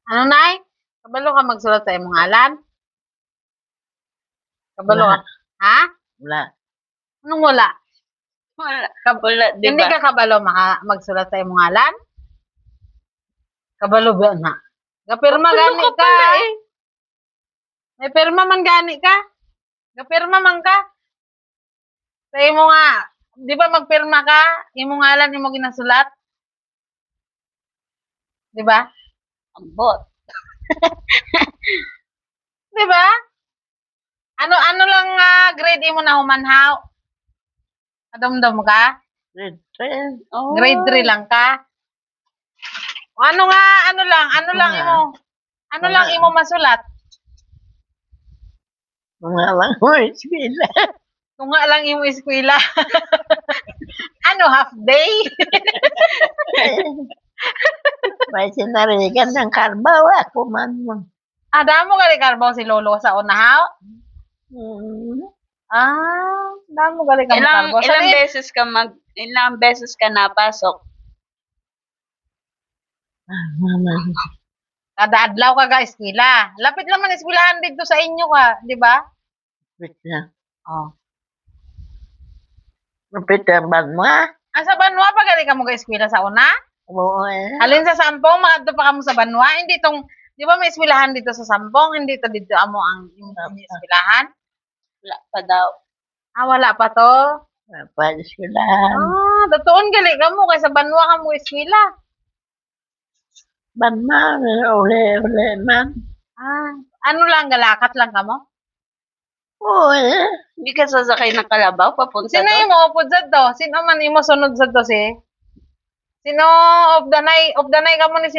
Ano, Nay? Kabalo ka magsulat sa imong ngalan? Kabalo Wala. ka? Ha? Wala. Anong wala? Wala, di Hindi ba? ka kabalo magsulat sa imong ngalan? Kabalo ba na? Gapirma gani Kabalo ka ka. pala eh. May pirma man gani ka. Gapirma man ka. Sa imo nga, di ba magpirma ka? Imong ngalan imo ginasulat? Di ba? Ambot. Di ba? Ano lang grade imo na humanhaw? Adom-dom ka? Red train. Oh. Grade 3 lang ka? O ano lang Mga- imo? Ano lang imo masulat? Mga lang mo, eskwela. Tunga lang imo eskwela. Ano, half day? May sinarigan ng karbaw ako man mo. Damo gali karbaw si Lolo sa unahaw? Damo gali ka karbaw. Ilang beses ka napasok? Mama. Kada adlaw ka ga eskwela. Lapit lang man eskwelahan dito sa inyo ka, di ba? Wait na. Oh. Napitaban mo ah. Sa Banwa pa gali ka mo ga eskwela sa una? Oo eh. Halin sa Sampong, maadto pa kamo sa Banwa. Hindi tong, di ba may eskwelahan dito sa Sampong? Hindi to dito amo ang imong eskwelahan? Wala pa daw. Wala pa to? Wala pa eskwelahan. Datoon gali ka mo kay sa Banwa ka mo eskwela. Banma, uli man. Ano lang, galakat lang ka mo? Oo eh. Hindi ka sasakay ng kalabaw papunta Sino doon? yung maupod sa to? Sino man imo sunod sa to si? Sino of the night ka mo ni